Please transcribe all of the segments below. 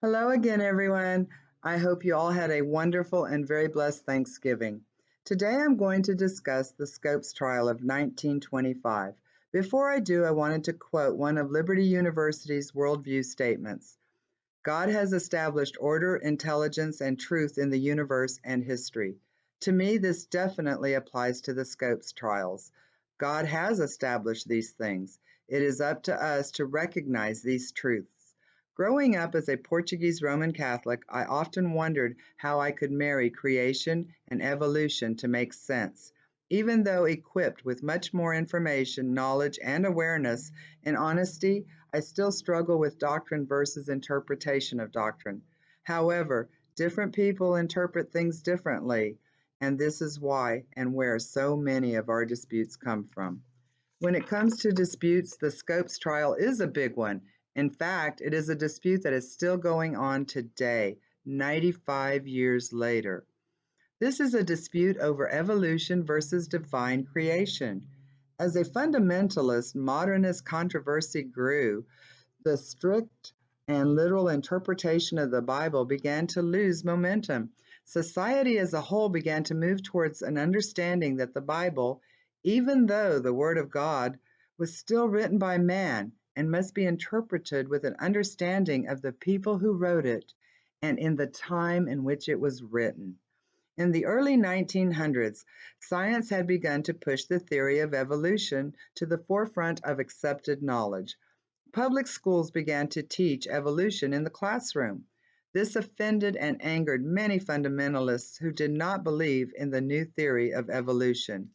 Hello again, everyone. I hope you all had a wonderful and very blessed Thanksgiving. Today I'm going to discuss the Scopes trial of 1925. Before I do, I wanted to quote one of Liberty University's worldview statements. God has established order, intelligence, and truth in the universe and history. To me, this definitely applies to the Scopes trials. God has established these things. It is up to us to recognize these truths. Growing up as a Portuguese Roman Catholic, I often wondered how I could marry creation and evolution to make sense. Even though equipped with much more information, knowledge, and awareness, in honesty, I still struggle with doctrine versus interpretation of doctrine. However, different people interpret things differently, and this is why and where so many of our disputes come from. When it comes to disputes, the Scopes trial is a big one. In fact, it is a dispute that is still going on today, 95 years later. This is a dispute over evolution versus divine creation. As a fundamentalist, modernist controversy grew, the strict and literal interpretation of the Bible began to lose momentum. Society as a whole began to move towards an understanding that the Bible, even though the Word of God, was still written by man and must be interpreted with an understanding of the people who wrote it and in the time in which it was written. In the early 1900s, science had begun to push the theory of evolution to the forefront of accepted knowledge. Public schools began to teach evolution in the classroom. This offended and angered many fundamentalists who did not believe in the new theory of evolution.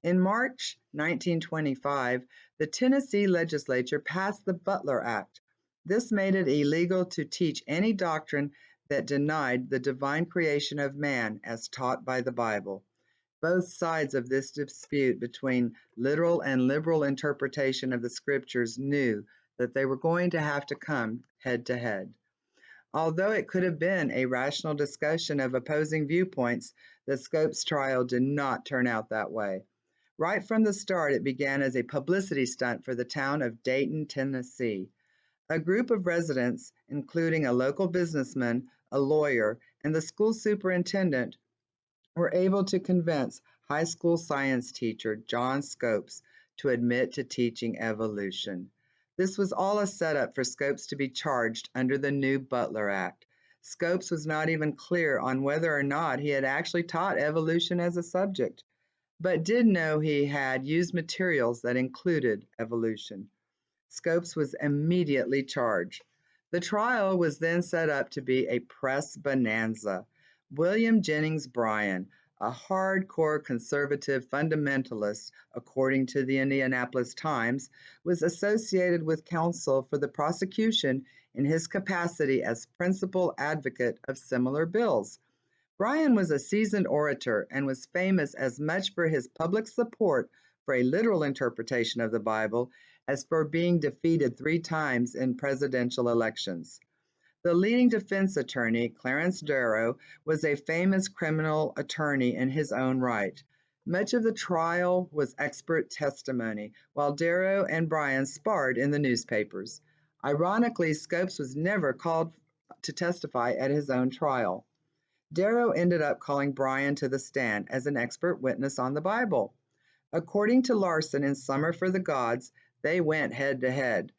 In March 1925, the Tennessee legislature passed the Butler Act. This made it illegal to teach any doctrine that denied the divine creation of man as taught by the Bible. Both sides of this dispute between literal and liberal interpretation of the scriptures knew that they were going to have to come head to head. Although it could have been a rational discussion of opposing viewpoints, the Scopes trial did not turn out that way. Right from the start, it began as a publicity stunt for the town of Dayton, Tennessee. A group of residents, including a local businessman, a lawyer, and the school superintendent, were able to convince high school science teacher John Scopes to admit to teaching evolution. This was all a setup for Scopes to be charged under the new Butler Act. Scopes was not even clear on whether or not he had actually taught evolution as a subject, but did know he had used materials that included evolution. Scopes was immediately charged. The trial was then set up to be a press bonanza. William Jennings Bryan, a hardcore conservative fundamentalist, according to the Indianapolis Times, was associated with counsel for the prosecution in his capacity as principal advocate of similar bills. Bryan was a seasoned orator and was famous as much for his public support for a literal interpretation of the Bible as for being defeated 3 times in presidential elections. The leading defense attorney, Clarence Darrow, was a famous criminal attorney in his own right. Much of the trial was expert testimony, while Darrow and Bryan sparred in the newspapers. Ironically, Scopes was never called to testify at his own trial. Darrow ended up calling Bryan to the stand as an expert witness on the Bible. According to Larson in Summer for the Gods, they went head to head.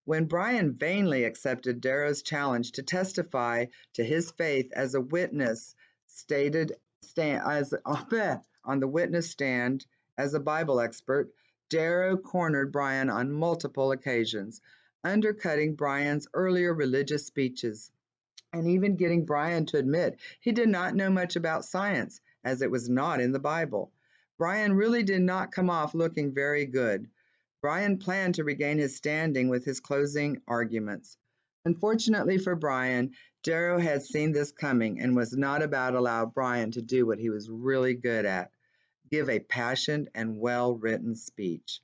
When Bryan vainly accepted Darrow's challenge to testify to his faith as a witness, stated as on the witness stand as a Bible expert, Darrow cornered Bryan on multiple occasions, undercutting Bryan's earlier religious speeches and even getting Bryan to admit he did not know much about science, as it was not in the Bible. Bryan really did not come off looking very good. Bryan planned to regain his standing with his closing arguments. Unfortunately for Bryan, Darrow had seen this coming and was not about to allow Bryan to do what he was really good at, give a passionate and well-written speech.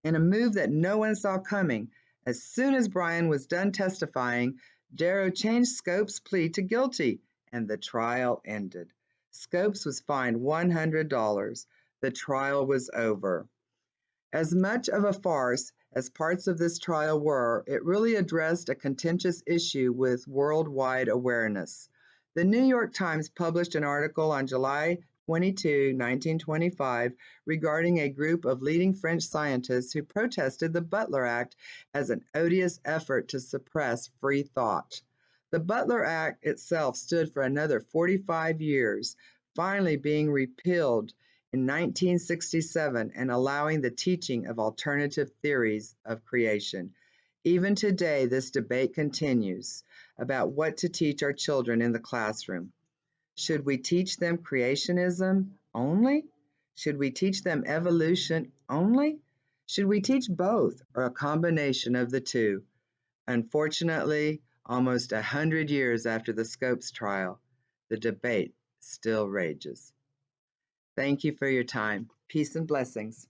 In a move that no one saw coming, as soon as Bryan was done testifying, Darrow changed Scopes' plea to guilty, and the trial ended. Scopes was fined $100. The trial was over. As much of a farce as parts of this trial were, it really addressed a contentious issue with worldwide awareness. The New York Times published an article on July 22, 1925, regarding a group of leading French scientists who protested the Butler Act as an odious effort to suppress free thought. The Butler Act itself stood for another 45 years, finally being repealed in 1967 and allowing the teaching of alternative theories of creation. Even today, this debate continues about what to teach our children in the classroom. Should we teach them creationism only? Should we teach them evolution only? Should we teach both or a combination of the two? Unfortunately, almost 100 years after the Scopes trial, the debate still rages. Thank you for your time. Peace and blessings.